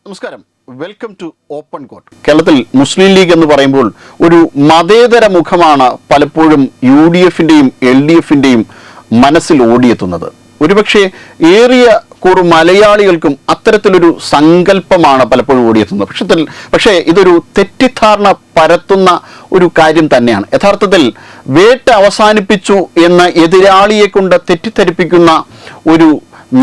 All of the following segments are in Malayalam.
നമസ്കാരം, വെൽക്കം ടു ഓപ്പൺ കോർട്ട്. കേരളത്തിൽ മുസ്ലിം ലീഗ് എന്ന് പറയുമ്പോൾ ഒരു മതേതര മുഖമാണ് പലപ്പോഴും UDFിൻ്റെയും LDFിൻ്റെയും മനസ്സിൽ ഓടിയെത്തുന്നത്. ഒരുപക്ഷെ ഏറിയ കുറു മലയാളികൾക്കും അത്തരത്തിലൊരു സങ്കല്പമാണ് പലപ്പോഴും ഓടിയെത്തുന്നത്. പക്ഷേ ഇതൊരു തെറ്റിദ്ധാരണ പരത്തുന്ന ഒരു കാര്യം തന്നെയാണ്. യഥാർത്ഥത്തിൽ വേട്ട അവസാനിപ്പിച്ചു എന്ന എതിരാളിയെ കൊണ്ട് തെറ്റിദ്ധരിപ്പിക്കുന്ന ഒരു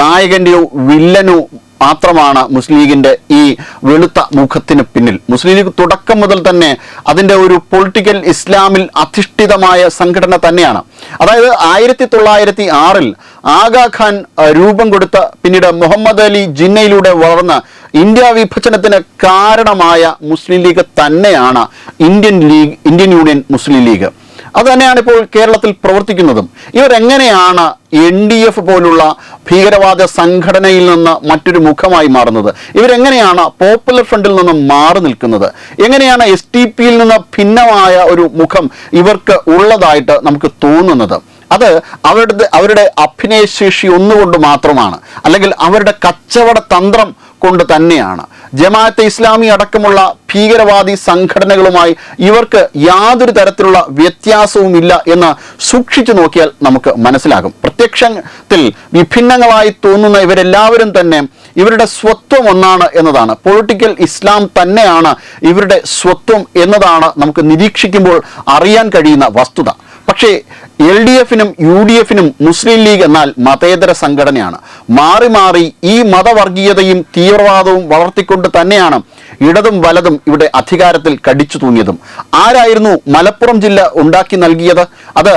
നായകൻ്റെയോ വില്ലനോ മാത്രമാണ് മുസ്ലിം ലീഗിൻ്റെ ഈ വെളുത്ത മുഖത്തിന് പിന്നിൽ. മുസ്ലിം ലീഗ് തുടക്കം മുതൽ തന്നെ അതിൻ്റെ ഒരു പൊളിറ്റിക്കൽ ഇസ്ലാമിൽ അധിഷ്ഠിതമായ സംഘടന തന്നെയാണ്. അതായത് 1906 ആഗാഖാൻ രൂപം കൊടുത്ത പിന്നീട് മുഹമ്മദ് അലി ജിന്നയിലൂടെ വളർന്ന ഇന്ത്യ വിഭജനത്തിന് കാരണമായ മുസ്ലിം ലീഗ് തന്നെയാണ് ഇന്ത്യൻ യൂണിയൻ മുസ്ലിം ലീഗ്. അതുതന്നെയാണ് ഇപ്പോൾ കേരളത്തിൽ പ്രവർത്തിക്കുന്നതും. ഇവരെങ്ങനെയാണ് NDF പോലുള്ള ഭീകരവാദ സംഘടനയിൽ നിന്ന് മറ്റൊരു മുഖമായി മാറുന്നത്? ഇവരെങ്ങനെയാണ് പോപ്പുലർ ഫ്രണ്ടിൽ നിന്ന് മാറി നിൽക്കുന്നത്? എങ്ങനെയാണ് STPയിൽ നിന്ന് ഭിന്നമായ ഒരു മുഖം ഇവർക്ക് ഉള്ളതായിട്ട് നമുക്ക് തോന്നുന്നത്? അത് അവരുടെ അഭിനയശേഷി ഒന്നുകൊണ്ട് മാത്രമാണ്, അല്ലെങ്കിൽ അവരുടെ കച്ചവട തന്ത്രം കൊണ്ട് തന്നെയാണ്. ജമാഅത്തെ ഇസ്ലാമി അടക്കമുള്ള ഭീകരവാദി സംഘടനകളുമായി ഇവർക്ക് യാതൊരു തരത്തിലുള്ള വ്യത്യാസവുമില്ല എന്ന് സൂക്ഷിച്ചു നോക്കിയാൽ നമുക്ക് മനസ്സിലാകും. പ്രത്യക്ഷത്തിൽ വിഭിന്നങ്ങളായി തോന്നുന്ന ഇവരെല്ലാവരും തന്നെ ഇവരുടെ സ്വത്വം ഒന്നാണ് എന്നതാണ്. പൊളിറ്റിക്കൽ ഇസ്ലാം തന്നെയാണ് ഇവരുടെ സ്വത്വം എന്നതാണ് നമുക്ക് നിരീക്ഷിക്കുമ്പോൾ അറിയാൻ കഴിയുന്ന വസ്തുത. പക്ഷേ LDFിനും UDFിനും മുസ്ലിം ലീഗ് എന്നാൽ മതേതര സംഘടനയാണ്. മാറി മാറി ഈ മതവർഗീയതയും തീവ്രവാദവും വളർത്തിക്കൊണ്ട് തന്നെയാണ് ഇടതും വലതും ഇവിടെ അധികാരത്തിൽ കടിച്ചു തൂങ്ങിയതും. ആരായിരുന്നു മലപ്പുറം ജില്ല ഉണ്ടാക്കി നൽകിയത്? അത്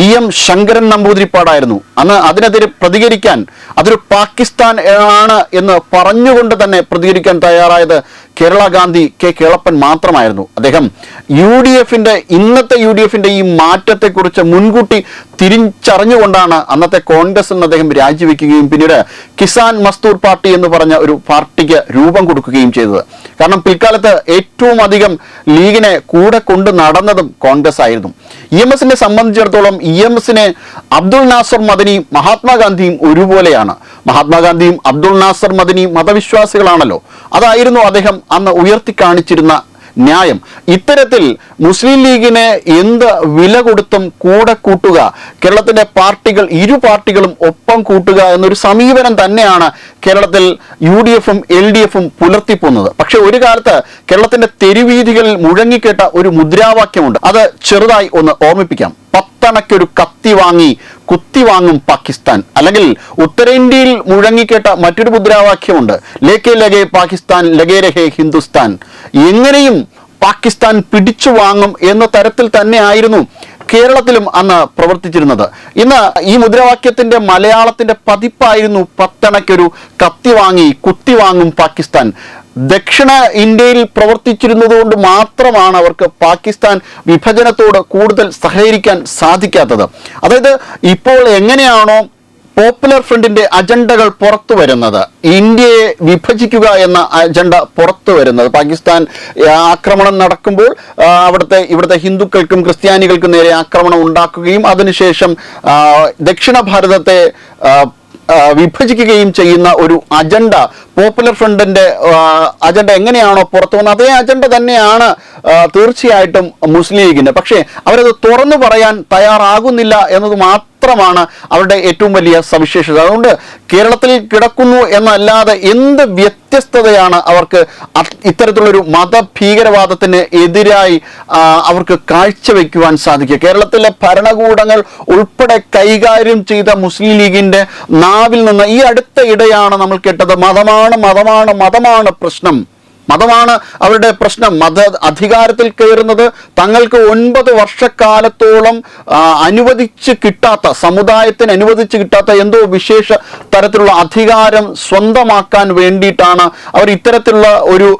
EM ശങ്കരൻ നമ്പൂതിരിപ്പാടായിരുന്നു. അന്ന് അതിനെതിരെ പ്രതികരിക്കാൻ, അതൊരു പാകിസ്ഥാൻ ആണ് എന്ന് പറഞ്ഞുകൊണ്ട് തന്നെ പ്രതികരിക്കാൻ തയ്യാറായത് കേരള ഗാന്ധി K കേളപ്പൻ മാത്രമായിരുന്നു. അദ്ദേഹം ഇന്നത്തെ UDFിൻ്റെ ഈ മാറ്റത്തെക്കുറിച്ച് മുൻകൂട്ടി തിരിച്ചറിഞ്ഞുകൊണ്ടാണ് അന്നത്തെ കോൺഗ്രസിൽ നിന്ന് അദ്ദേഹം രാജിവെക്കുകയും പിന്നീട് കിസാൻ മസ്ദൂർ പാർട്ടി എന്ന് പറഞ്ഞ ഒരു പാർട്ടിക്ക് രൂപം കൊടുക്കുകയും ചെയ്തത്. കാരണം പിൽക്കാലത്ത് ഏറ്റവും അധികം ലീഗിനെ കൂടെ കൊണ്ട് നടന്നതും കോൺഗ്രസ് ആയിരുന്നു. EMSനെ സംബന്ധിച്ചിടത്തോളം EMSനെ അബ്ദുൾ നാസർ മദനിയും മഹാത്മാഗാന്ധിയും ഒരുപോലെയാണ്. മഹാത്മാഗാന്ധിയും അബ്ദുൾ നാസർ മദനിയും മതവിശ്വാസികളാണല്ലോ. അതായിരുന്നു അദ്ദേഹം അന്ന് ഉയർത്തി കാണിച്ചിരുന്ന ന്യായം. ഇത്തരത്തിൽ മുസ്ലിം ലീഗിനെ എന്ത് വില കൊടുത്തും കൂടെ കൂട്ടുക, കേരളത്തിൻ്റെ ഇരു പാർട്ടികളും ഒപ്പം കൂട്ടുക എന്നൊരു സമീപനം തന്നെയാണ് കേരളത്തിൽ UDFും LDFും പുലർത്തിപ്പോകുന്നത്. പക്ഷെ ഒരു കാലത്ത് കേരളത്തിൻ്റെ തെരുവീഥികളിൽ മുഴങ്ങിക്കേട്ട ഒരു മുദ്രാവാക്യമുണ്ട്. അത് ചെറുതായി ഒന്ന് ഓർമ്മിപ്പിക്കാം. 10 അണയ്ക്കൊരു കത്തി വാങ്ങി കുത്തി വാങ്ങും പാകിസ്ഥാൻ. അല്ലെങ്കിൽ ഉത്തരേന്ത്യയിൽ മുഴങ്ങിക്കേട്ട മറ്റൊരു മുദ്രാവാക്യമുണ്ട്, ലേക്കെ ലഗേ പാകിസ്ഥാൻ ലഗേ രഹേ ഹിന്ദുസ്ഥാൻ. എങ്ങനെയും പാകിസ്ഥാൻ പിടിച്ചു വാങ്ങും എന്ന തരത്തിൽ തന്നെ ആയിരുന്നു കേരളത്തിലും അന്ന് പ്രവർത്തിച്ചിരുന്നത്. ഇന്ന് ഈ മുദ്രാവാക്യത്തിൻ്റെ മലയാളത്തിൻ്റെ പതിപ്പായിരുന്നു 10 അണയ്ക്കൊരു കത്തി വാങ്ങി കുത്തി വാങ്ങും പാകിസ്ഥാൻ. ദക്ഷിണ ഇന്ത്യയിൽ പ്രവർത്തിച്ചിരുന്നതുകൊണ്ട് മാത്രമാണ് അവർക്ക് പാകിസ്ഥാൻ വിഭജനത്തോട് കൂടുതൽ സഹകരിക്കാൻ സാധിക്കാത്തത്. അതായത് ഇപ്പോൾ എങ്ങനെയാണോ പോപ്പുലർ ഫ്രണ്ടിൻ്റെ അജണ്ടകൾ പുറത്തു വരുന്നത്, ഇന്ത്യയെ വിഭജിക്കുക എന്ന അജണ്ട പുറത്തു വരുന്നത്, പാകിസ്ഥാൻ ആക്രമണം നടക്കുമ്പോൾ ഇവിടുത്തെ ഹിന്ദുക്കൾക്കും ക്രിസ്ത്യാനികൾക്കും നേരെ ആക്രമണം ഉണ്ടാക്കുകയും അതിനുശേഷം ദക്ഷിണ ഭാരതത്തെ വിഭജിക്കുകയും ചെയ്യുന്ന ഒരു അജണ്ട, പോപ്പുലർ ഫ്രണ്ടിൻ്റെ അജണ്ട എങ്ങനെയാണോ പുറത്തു വന്നത് അതേ അജണ്ട തന്നെയാണ് തീർച്ചയായിട്ടും മുസ്ലിം ലീഗിൻ്റെ. പക്ഷേ അവരത് തുറന്നു പറയാൻ തയ്യാറാകുന്നില്ല എന്നത് മാത്രമാണ് അവരുടെ ഏറ്റവും വലിയ സവിശേഷത. അതുകൊണ്ട് കേരളത്തിൽ കിടക്കുന്നു എന്നല്ലാതെ എന്ത് വ്യത്യസ്തതയാണ് അവർക്ക് ഇത്തരത്തിലുള്ളൊരു മതഭീകരവാദത്തിന് എതിരായി അവർക്ക് കാഴ്ചവെക്കുവാൻ സാധിക്കുക? കേരളത്തിലെ ഭരണകൂടങ്ങൾ ഉൾപ്പെടെ കൈകാര്യം ചെയ്ത മുസ്ലിം ലീഗിൻ്റെ നാവിൽ നിന്ന് ഈ അടുത്ത ഇടെയാണ് നമ്മൾ കേട്ടത്, മതമാണ് പ്രശ്നം, മതമാണ് അവരുടെ പ്രശ്നം. അധികാരത്തിൽ കയറുന്നത് തങ്ങൾക്ക് 9 വർഷക്കാലത്തോളം സമുദായത്തിന് അനുവദിച്ച് കിട്ടാത്ത എന്തോ വിശേഷ തരത്തിലുള്ള അധികാരം സ്വന്തമാക്കാൻ വേണ്ടിയിട്ടാണ് അവർ ഇത്തരത്തിലുള്ള ഒരു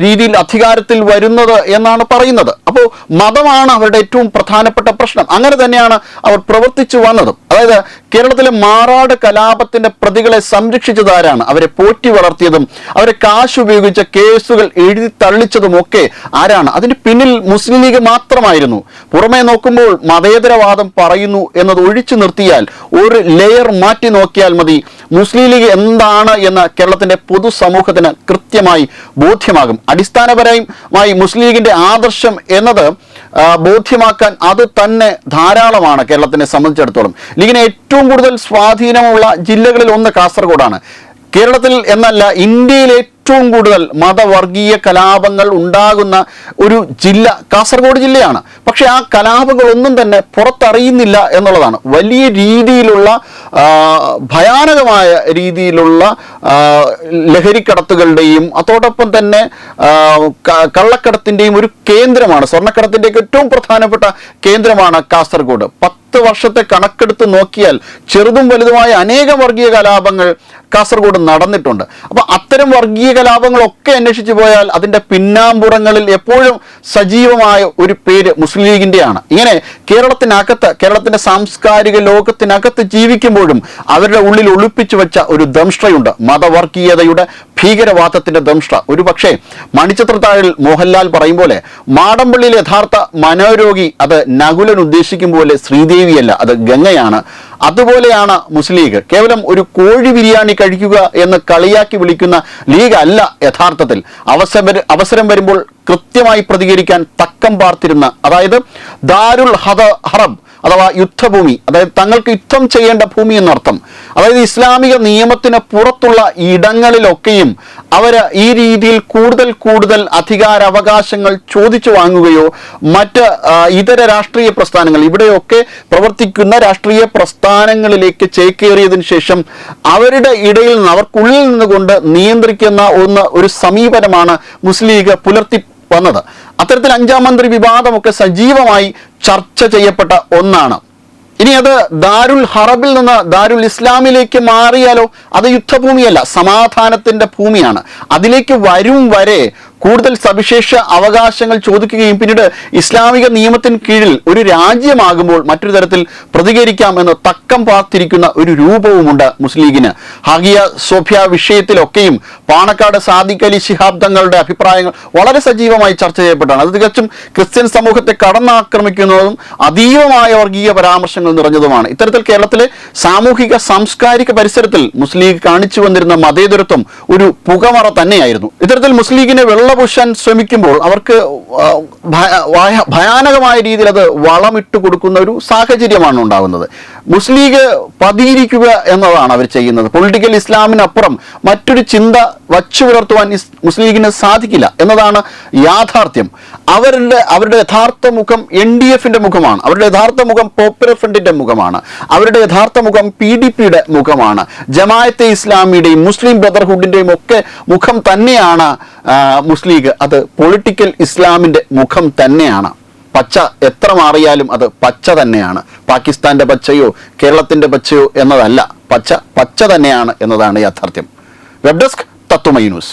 രീതിയിൽ അധികാരത്തിൽ വരുന്നത് എന്നാണ് പറയുന്നത്. അപ്പോൾ മതമാണ് അവരുടെ ഏറ്റവും പ്രധാനപ്പെട്ട പ്രശ്നം. അങ്ങനെ തന്നെയാണ് അവർ പ്രവർത്തിച്ചു വന്നതും. അതായത് കേരളത്തിലെ മാറാട് കലാപത്തിന്റെ പ്രതികളെ സംരക്ഷിച്ചതാരാണ്? അവരെ പോറ്റി വളർത്തിയതും അവരെ കാശ് ഉപയോഗിച്ച കേസുകൾ എഴുതി തള്ളിച്ചതുമൊക്കെ ആരാണ്? അതിന് പിന്നിൽ മുസ്ലിം ലീഗ് മാത്രമായിരുന്നു. പുറമേ നോക്കുമ്പോൾ മതേതരവാദം പറയുന്നു എന്നത് ഒഴിച്ചു നിർത്തിയാൽ, ഒരു ലെയർ മാറ്റി നോക്കിയാൽ മതി, മുസ്ലിം ലീഗ് എന്താണ് എന്ന് കേരളത്തിന്റെ പൊതുസമൂഹത്തിന് കൃത്യമായി ബോധ്യമാകും. അടിസ്ഥാനപരമായി മുസ്ലിം ലീഗിന്റെ ആദർശം എന്നത് ബോധ്യമാക്കാൻ അത് തന്നെ ധാരാളമാണ്. കേരളത്തിനെ സംബന്ധിച്ചിടത്തോളം ലീഗിന് ഏറ്റവും കൂടുതൽ സ്വാധീനമുള്ള ജില്ലകളിൽ ഒന്ന് കാസർഗോഡാണ്. കേരളത്തിൽ എന്നല്ല, ഇന്ത്യയിൽ ഏറ്റവും കൂടുതൽ മതവർഗീയ കലാപങ്ങൾ ഉണ്ടാകുന്ന ഒരു ജില്ല കാസർഗോഡ് ജില്ലയാണ്. പക്ഷെ ആ കലാപങ്ങളൊന്നും തന്നെ പുറത്തറിയുന്നില്ല എന്നുള്ളതാണ്. വലിയ രീതിയിലുള്ള ഭയാനകമായ രീതിയിലുള്ള ലഹരിക്കടത്തുകളുടെയും അതോടൊപ്പം തന്നെ കള്ളക്കടത്തിൻ്റെയും ഒരു കേന്ദ്രമാണ്. സ്വർണ്ണക്കടത്തിൻ്റെയൊക്കെ ഏറ്റവും പ്രധാനപ്പെട്ട കേന്ദ്രമാണ് കാസർഗോഡ്. 10 വർഷത്തെ കണക്കെടുത്ത് നോക്കിയാൽ ചെറുതും വലുതുമായ അനേകം വർഗീയ കലാപങ്ങൾ കാസർഗോഡ് നടന്നിട്ടുണ്ട്. അപ്പോൾ അത്തരം വർഗീയ കലാപങ്ങളൊക്കെ അന്വേഷിച്ചു പോയാൽ അതിൻ്റെ പിന്നാമ്പുറങ്ങളിൽ എപ്പോഴും സജീവമായ ഒരു പേര് മുസ്ലിം ലീഗിൻ്റെയാണ്. ഇങ്ങനെ കേരളത്തിൻ്റെ സാംസ്കാരിക ലോകത്തിനകത്ത് ജീവിക്കുമ്പോഴും അവരുടെ ഉള്ളിൽ ഒളിപ്പിച്ചു വെച്ച ഒരു ദംഷ്ട്രയുണ്ട്, മതവർഗീയതയുടെ ഭീകരവാദത്തിൻ്റെ ദംഷ്ട്ര. ഒരു പക്ഷേ മണിച്ചിത്രത്താഴിൽ മോഹൻലാൽ പറയും പോലെ മാടമ്പള്ളിയിലെ യഥാർത്ഥ മനോരോഗി അത് നകുലൻ ഉദ്ദേശിക്കും പോലെ ശ്രീദേവിയല്ല, അത് ഗംഗയാണ്. അതുപോലെയാണ് മുസ്ലിം ലീഗ്. കേവലം ഒരു കോഴി ബിരിയാണി കഴിക്കുക എന്ന് കളിയാക്കി വിളിക്കുന്ന ലീഗ് അല്ല യഥാർത്ഥത്തിൽ. അവസരം വരുമ്പോൾ കൃത്യമായി പ്രതികരിക്കാൻ തക്കം പാർത്തിരുന്ന, അതായത് ദാരുൽ ഹറബ് അഥവാ യുദ്ധഭൂമി, അതായത് തങ്ങൾക്ക് യുദ്ധം ചെയ്യേണ്ട ഭൂമി എന്നർത്ഥം. അതായത് ഇസ്ലാമിക നിയമത്തിന് പുറത്തുള്ള ഇടങ്ങളിലൊക്കെയും അവർ ഈ രീതിയിൽ കൂടുതൽ അധികാരാവകാശങ്ങൾ ചോദിച്ചു വാങ്ങുകയോ മറ്റ് ഇതര രാഷ്ട്രീയ പ്രസ്ഥാനങ്ങൾ, ഇവിടെയൊക്കെ പ്രവർത്തിക്കുന്ന രാഷ്ട്രീയ പ്രസ്ഥാനങ്ങളിലേക്ക് ചേക്കേറിയതിനു ശേഷം അവരുടെ ഇടയിൽ നിന്ന് അവർക്കുള്ളിൽ നിന്നുകൊണ്ട് നിയന്ത്രിക്കുന്ന ഒരു സമീപനമാണ് മുസ്ലിം ലീഗ് പുലർത്തി വന്നത്. അത്തരത്തിൽ 5-ാം മന്ത്രി വിവാദമൊക്കെ സജീവമായി ചർച്ച ചെയ്യപ്പെട്ട ഒന്നാണ്. ഇനി അത് ദാരുൽ ഹറബിൽ നിന്ന് ദാരുൽ ഇസ്ലാമിലേക്ക് മാറിയാലോ? അത് യുദ്ധഭൂമിയല്ല, സമാധാനത്തിൻ്റെ ഭൂമിയാണ്. അതിലേക്ക് വരും വരെ കൂടുതൽ സവിശേഷ അവകാശങ്ങൾ ചോദിക്കുകയും പിന്നീട് ഇസ്ലാമിക നിയമത്തിന് കീഴിൽ ഒരു രാജ്യമാകുമ്പോൾ മറ്റൊരു തരത്തിൽ പ്രതികരിക്കാമെന്ന് തക്കം പാർത്തിരിക്കുന്ന ഒരു രൂപവുമുണ്ട് മുസ്ലിം ലീഗിന്. ഹാഗിയ സോഫിയ വിഷയത്തിലൊക്കെയും പാണക്കാട് സാദിഖ് അലി ശിഹാബ് തങ്ങളുടെ അഭിപ്രായങ്ങൾ വളരെ സജീവമായി ചർച്ച ചെയ്യപ്പെട്ടാണ്. അത് തികച്ചും ക്രിസ്ത്യൻ സമൂഹത്തെ കടന്നാക്രമിക്കുന്നതും അതീവമായ വർഗീയ പരാമർശങ്ങൾ നിറഞ്ഞതുമാണ്. ഇത്തരത്തിൽ കേരളത്തിലെ സാമൂഹിക സാംസ്കാരിക പരിസരത്തിൽ മുസ്ലിം ലീഗ് കാണിച്ചു വന്നിരുന്ന മതേതരത്വം ഒരു പുകമറ തന്നെയായിരുന്നു. ഇത്തരത്തിൽ മുസ്ലിം ലീഗിനെ വെള്ളപൂശാൻ ശ്രമിക്കുമ്പോൾ അവർക്ക് ഭയാനകമായ രീതിയിൽ അത് വളമിട്ട് കൊടുക്കുന്ന ഒരു സാഹചര്യമാണ് ഉണ്ടാകുന്നത്. മുസ്ലിം ലീഗ് പതിയിരിക്കുക എന്നതാണ് അവർ ചെയ്യുന്നത്. പൊളിറ്റിക്കൽ ഇസ്ലാമിനപ്പുറം മറ്റൊരു ചിന്ത വച്ചു പുലർത്തുവാൻ മുസ്ലിം ലീഗിന് സാധിക്കില്ല എന്നതാണ് യാഥാർത്ഥ്യം. അവരുടെ യഥാർത്ഥ മുഖം NDF-ന്റെ മുഖമാണ്. അവരുടെ യഥാർത്ഥ മുഖം പോപ്പുലർ ഫ്രണ്ടിന്റെ മുഖമാണ്. അവരുടെ യഥാർത്ഥ മുഖം PDP-യുടെ മുഖമാണ്. ജമാഅത്തെ ഇസ്ലാമിയുടെയും മുസ്ലിം ബ്രദർഹുഡിന്റെയും ഒക്കെ മുഖം തന്നെയാണ് മുസ്ലിം ലീഗ്. അത് പൊളിറ്റിക്കൽ ഇസ്ലാമിന്റെ മുഖം തന്നെയാണ്. പച്ച എത്ര മാറിയാലും അത് പച്ച തന്നെയാണ്. പാകിസ്ഥാന്റെ പച്ചയോ കേരളത്തിന്റെ പച്ചയോ എന്നതല്ല, പച്ച തന്നെയാണ് എന്നതാണ് യാഥാർത്ഥ്യം. Web desk Tatwamayi news.